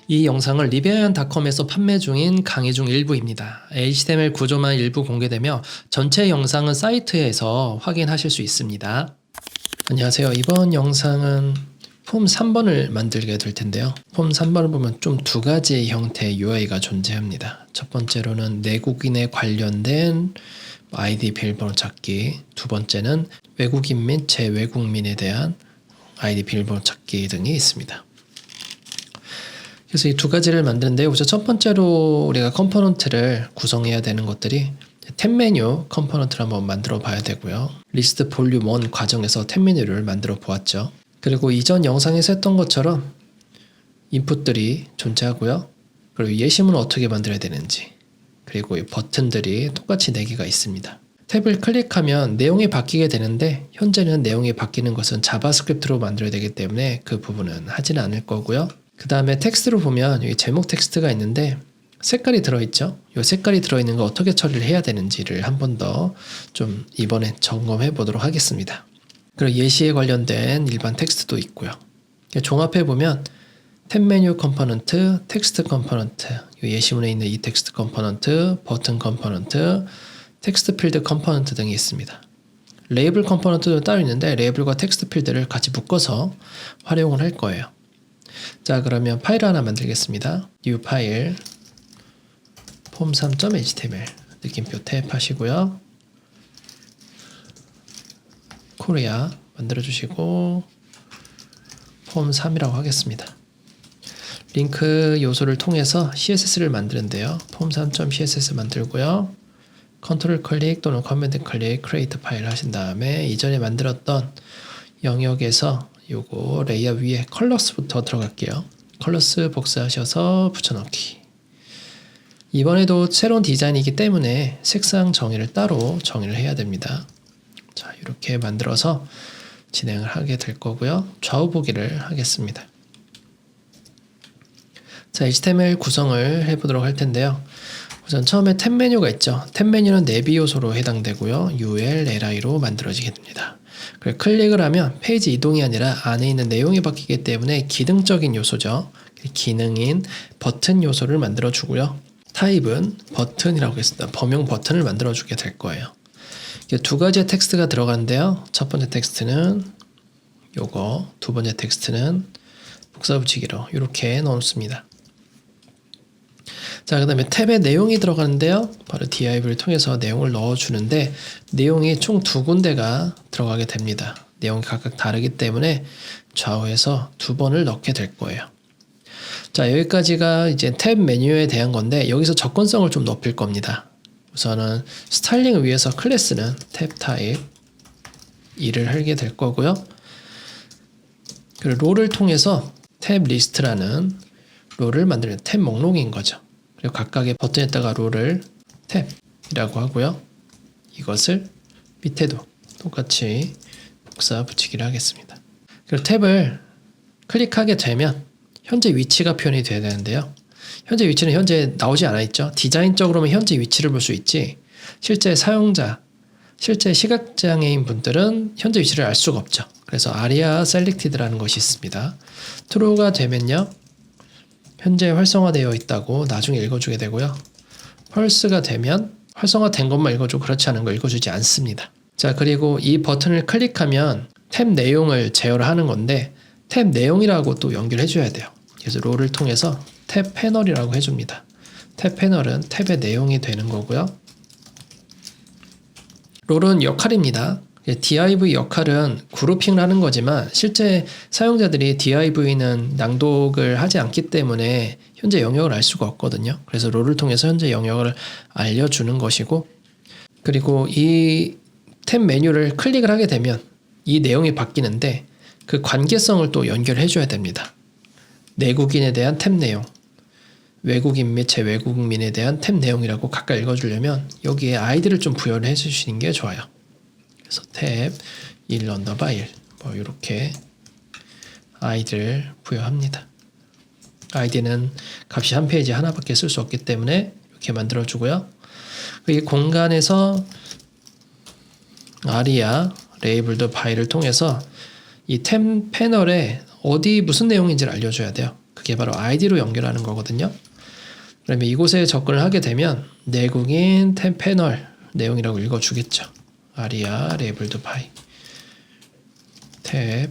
이 영상은 리베이안닷컴에서 판매 중인 강의 중 일부입니다. HTML 구조만 일부 공개되며 전체 영상은 사이트에서 확인하실 수 있습니다. 안녕하세요. 이번 영상은 폼 3번을 만들게 될 텐데요. 폼 3번을 보면 좀 두 가지 형태의 UI가 존재합니다. 첫 번째로는 내국인에 관련된 아이디 비밀번호 찾기, 두 번째는 외국인 및 재외국민에 대한 아이디 비밀번호 찾기 등이 있습니다. 그래서 이 두 가지를 만드는데 우선 첫 번째로 우리가 컴포넌트를 구성해야 되는 것들이 탭 메뉴 컴포넌트를 한번 만들어 봐야 되고요. 리스트 볼륨 1 과정에서 탭 메뉴를 만들어 보았죠. 그리고 이전 영상에서 했던 것처럼 인풋들이 존재하고요. 그리고 예시문을 어떻게 만들어야 되는지, 그리고 이 버튼들이 똑같이 4개가 있습니다. 탭을 클릭하면 내용이 바뀌게 되는데 현재는 내용이 바뀌는 것은 자바스크립트로 만들어야 되기 때문에 그 부분은 하지는 않을 거고요. 그 다음에 텍스트로 보면 여기 제목 텍스트가 있는데 색깔이 들어있죠. 이 색깔이 들어있는 거 어떻게 처리를 해야 되는지를 한 번 더 좀 이번에 점검해 보도록 하겠습니다. 그리고 예시에 관련된 일반 텍스트도 있고요. 종합해 보면 탭 메뉴 컴포넌트, 텍스트 컴포넌트, 예시문에 있는 이 텍스트 컴포넌트, 버튼 컴포넌트, 텍스트 필드 컴포넌트 등이 있습니다. 레이블 컴포넌트도 따로 있는데 레이블과 텍스트 필드를 같이 묶어서 활용을 할 거예요. 자, 그러면 파일 하나 만들겠습니다. new 파일 폼3.html 느낌표 탭 하시고요. 코리아 만들어주시고 폼3이라고 하겠습니다. 링크 요소를 통해서 CSS를 만드는데요. 폼3.css 만들고요. 컨트롤 클릭 또는 커맨드 클릭 크리에이트 파일 하신 다음에 이전에 만들었던 영역에서 요거 레이어 위에 컬러스부터 들어갈게요. 컬러스 복사하셔서 붙여넣기. 이번에도 새로운 디자인이기 때문에 색상 정의를 따로 정의를 해야 됩니다. 자, 이렇게 만들어서 진행을 하게 될 거고요. 좌우 보기를 하겠습니다. 자, HTML 구성을 해보도록 할 텐데요. 우선 처음에 탭 메뉴가 있죠. 탭 메뉴는 내비 요소로 해당되고요. UL, LI로 만들어지게 됩니다. 그리고 클릭을 하면 페이지 이동이 아니라 안에 있는 내용이 바뀌기 때문에 기능적인 요소죠. 기능인 버튼 요소를 만들어 주고요. 타입은 버튼이라고 했습니다. 범용 버튼을 만들어 주게 될 거예요. 두 가지의 텍스트가 들어가는데요. 첫 번째 텍스트는 요거, 두 번째 텍스트는 복사 붙이기로 이렇게 넣습니다. 자, 그 다음에 탭에 내용이 들어가는데요. 바로 div를 통해서 내용을 넣어주는데 내용이 총 2군데가 들어가게 됩니다. 내용이 각각 다르기 때문에 좌우에서 2번을 넣게 될 거예요. 자, 여기까지가 이제 탭 메뉴에 대한 건데 여기서 접근성을 좀 높일 겁니다. 우선은 스타일링을 위해서 클래스는 탭 타입 2를 하게 될 거고요. 그리고 롤을 통해서 탭 리스트라는 롤을 만드는 탭 목록인 거죠. 그리고 각각의 버튼에다가 롤을 탭이라고 하고요. 이것을 밑에도 똑같이 복사 붙이기를 하겠습니다. 그리고 탭을 클릭하게 되면 현재 위치가 표현이 돼야 되는데요. 현재 위치는 현재 나오지 않아 있죠. 디자인적으로는 현재 위치를 볼 수 있지 실제 사용자, 실제 시각장애인 분들은 현재 위치를 알 수가 없죠. 그래서 aria selected라는 것이 있습니다. true가 되면요. 현재 활성화되어 있다고 나중에 읽어주게 되고요. false가 되면 활성화된 것만 읽어주고 그렇지 않은 거 읽어주지 않습니다. 자, 그리고 이 버튼을 클릭하면 탭 내용을 제어를 하는 건데 탭 내용이라고 또 연결해 줘야 돼요. 그래서 롤을 통해서 탭 패널이라고 해줍니다. 탭 패널은 탭의 내용이 되는 거고요. 롤은 역할입니다. div 역할은 그룹핑을 하는 거지만 실제 사용자들이 div는 낭독을 하지 않기 때문에 현재 영역을 알 수가 없거든요. 그래서 롤을 통해서 현재 영역을 알려주는 것이고, 그리고 이 탭 메뉴를 클릭을 하게 되면 이 내용이 바뀌는데 그 관계성을 또 연결해 줘야 됩니다. 내국인에 대한 탭 내용, 외국인 및 재외국민에 대한 탭 내용이라고 각각 읽어주려면 여기에 아이디를 좀 부여를 해주시는 게 좋아요. 그래서 탭 1_1 뭐 이렇게 아이디를 부여합니다. 아이디는 값이 한 페이지 하나밖에 쓸 수 없기 때문에 이렇게 만들어주고요. 이 공간에서 aria 레이블드 바이를 통해서 이 템 패널에 어디 무슨 내용인지를 알려줘야 돼요. 그게 바로 id로 연결하는 거거든요. 그러면 이곳에 접근을 하게 되면 내국인 템 패널 내용이라고 읽어주겠죠. aria labeled by 탭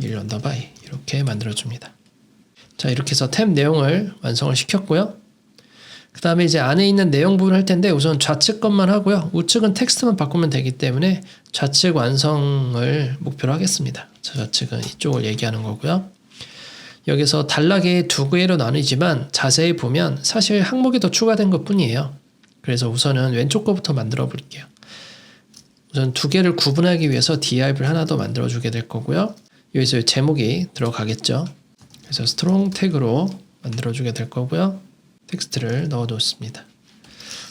1_by 이렇게 만들어줍니다. 자, 이렇게 해서 탭 내용을 완성을 시켰고요. 그 다음에 이제 안에 있는 내용 부분을 할 텐데 우선 좌측 것만 하고요. 우측은 텍스트만 바꾸면 되기 때문에 좌측 완성을 목표로 하겠습니다. 좌측은 이쪽을 얘기하는 거고요. 여기서 단락이 두 개로 나뉘지만 자세히 보면 사실 항목이 더 추가된 것 뿐이에요. 그래서 우선은 왼쪽 거부터 만들어 볼게요. 우선 두 개를 구분하기 위해서 div를 하나 더 만들어 주게 될 거고요. 여기서 제목이 들어가겠죠. 그래서 strong 태그로 만들어 주게 될 거고요. 텍스트를 넣어 놓습니다.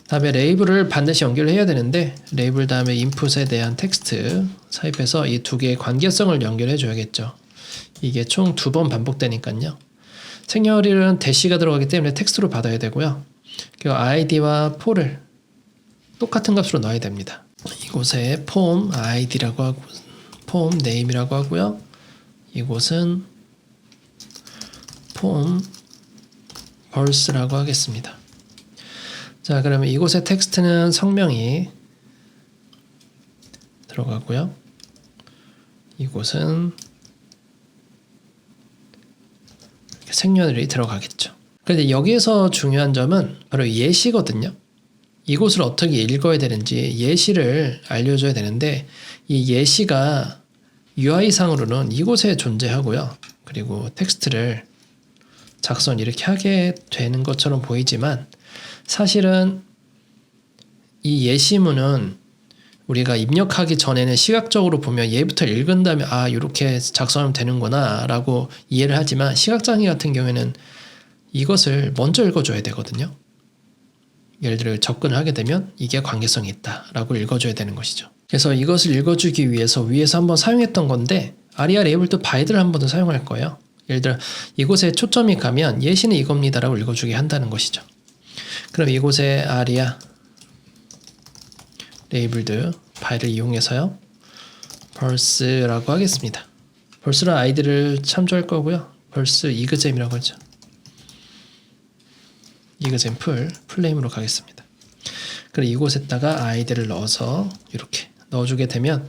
다음에 레이블을 반드시 연결을 해야 되는데 레이블 다음에 인풋에 대한 텍스트 삽입해서 이 두 개의 관계성을 연결해 줘야겠죠. 이게 총 2번 반복되니까요. 생년월일은 대시가 들어가기 때문에 텍스트로 받아야 되고요. 그리고 id와 폴을 똑같은 값으로 넣어야 됩니다. 이곳에 폼 id라고 하고 폼 name이라고 하고요. 이곳은 폼 벌스라고 하겠습니다. 자, 그러면 이곳의 텍스트는 성명이 들어가고요. 이곳은 생년월일이 들어가겠죠. 그런데 여기에서 중요한 점은 바로 예시거든요. 이곳을 어떻게 읽어야 되는지 예시를 알려줘야 되는데 이 예시가 UI상으로는 이곳에 존재하고요. 그리고 텍스트를 작성 이렇게 하게 되는 것처럼 보이지만 사실은 이 예시문은 우리가 입력하기 전에는 시각적으로 보면 얘부터 읽은 다음에 아 이렇게 작성하면 되는구나 라고 이해를 하지만 시각장애 같은 경우에는 이것을 먼저 읽어줘야 되거든요. 예를 들어 접근을 하게 되면 이게 관계성이 있다 라고 읽어줘야 되는 것이죠. 그래서 이것을 읽어주기 위해서 위에서 한번 사용했던 건데 aria labeled by를 한 번 더 사용할 거예요. 예를 들어 이곳에 초점이 가면 예시는 이겁니다 라고 읽어주게 한다는 것이죠. 그럼 이곳에 aria labeled by를 이용해서요. 벌스라고 하겠습니다. 벌스랑 id를 참조할 거고요. 벌스 exam이라고 하죠. example 플레임으로 가겠습니다. 그리고 이곳에다가 id를 넣어서 이렇게 넣어주게 되면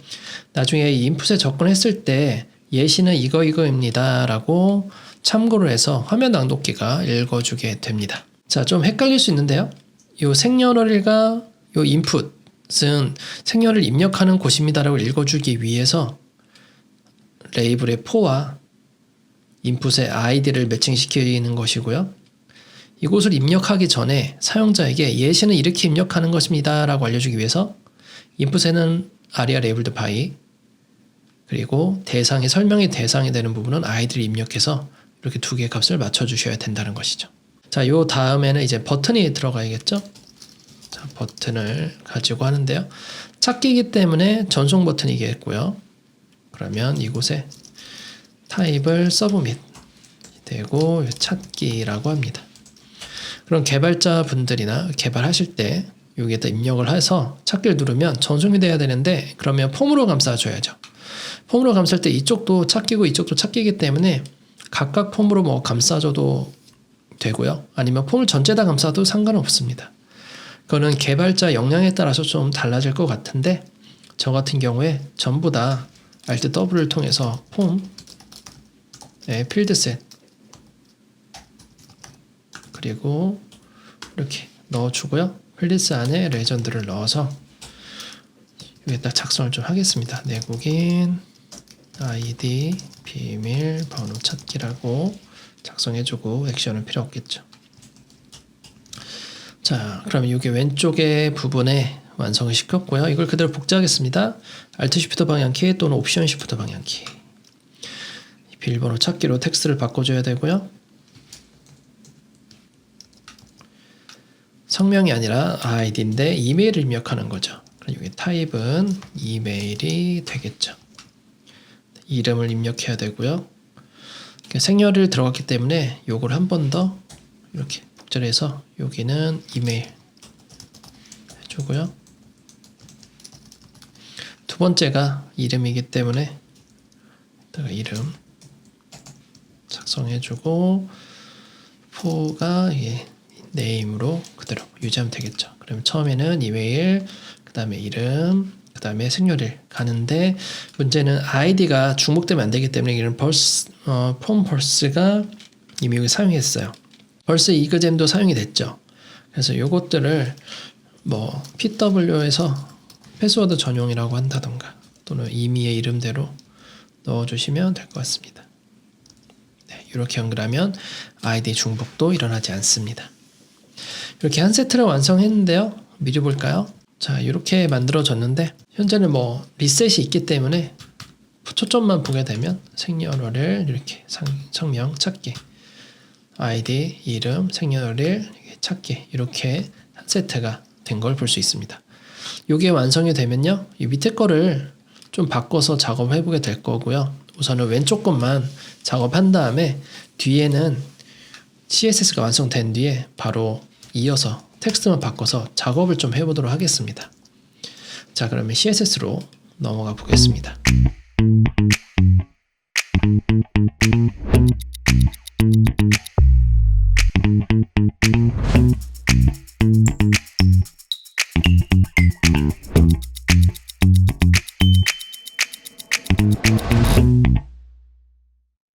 나중에 이 인풋에 접근했을 때 예시는 이거입니다 라고 참고를 해서 화면 낭독기가 읽어주게 됩니다. 자, 좀 헷갈릴 수 있는데요. 이 생년월일과 이 인풋은 생년을 입력하는 곳입니다 라고 읽어주기 위해서 레이블의 for와 인풋의 id를 매칭시키는 것이고요. 이곳을 입력하기 전에 사용자에게 예시는 이렇게 입력하는 것입니다 라고 알려주기 위해서 인풋에는 aria labeled by 그리고 대상의 설명의 대상이 되는 부분은 id를 입력해서 이렇게 두 개의 값을 맞춰주셔야 된다는 것이죠. 자, 요 다음에는 이제 버튼이 들어가야겠죠. 자, 버튼을 가지고 하는데요. 찾기이기 때문에 전송 버튼이겠고요. 그러면 이곳에 타입을 submit 되고 찾기라고 합니다. 그럼 개발자 분들이나 개발하실 때 여기에다 입력을 해서 찾기를 누르면 전송이 돼야 되는데 그러면 폼으로 감싸줘야죠. 폼으로 감쌀 때 이쪽도 찾기고 이쪽도 찾기이기 때문에 각각 폼으로 뭐 감싸줘도 되고요. 아니면 폼을 전체 다 감싸도 상관없습니다. 그거는 개발자 역량에 따라서 좀 달라질 것 같은데 저 같은 경우에 전부 다 Alt W를 통해서 폼 필드셋 그리고 이렇게 넣어주고요. 필드셋 안에 레전드를 넣어서 여기다 작성을 좀 하겠습니다. 내국인 ID 비밀 번호 찾기라고 작성해주고 액션은 필요 없겠죠. 자, 그러면 여기 왼쪽에 부분에 완성을 시켰고요. 이걸 그대로 복제하겠습니다. Alt Shift 방향키 또는 옵션 Shift 방향키. 비밀번호 찾기로 텍스트를 바꿔줘야 되고요. 성명이 아니라 아이디인데 이메일을 입력하는 거죠. 그럼 여기 타입은 이메일이 되겠죠. 이름을 입력해야 되고요. 생년을 들어갔기 때문에 요걸 한 번 더 이렇게 복제해서 여기는 이메일 해주고요. 두 번째가 이름이기 때문에 이름 작성해주고 4가 네임으로 그대로 유지하면 되겠죠. 그럼 처음에는 이메일, 그 다음에 이름, 그 다음에 생년일 가는데 문제는 아이디가 중복되면 안 되기 때문에 이런 폼 벌스가 이미 여기 사용했어요. 벌써 이그잼도 사용이 됐죠. 그래서 요것들을 뭐 PW에서 패스워드 전용이라고 한다던가 또는 이미의 이름대로 넣어주시면 될 것 같습니다. 네, 이렇게 연결하면 아이디 중복도 일어나지 않습니다. 이렇게 한 세트를 완성했는데요. 미리 볼까요? 자, 이렇게 만들어졌는데 현재는 뭐 리셋이 있기 때문에 초점만 보게 되면 생년월일 이렇게 성명 찾기, 아이디, 이름, 생년월일 찾기 이렇게 한 세트가 된 걸 볼 수 있습니다. 이게 완성이 되면요, 이 밑에 거를 좀 바꿔서 작업해 보게 될 거고요. 우선은 왼쪽 것만 작업한 다음에 뒤에는 CSS가 완성된 뒤에 바로 이어서 텍스트만 바꿔서 작업을 좀 해보도록 하겠습니다. 자, 그러면 CSS로 넘어가 보겠습니다.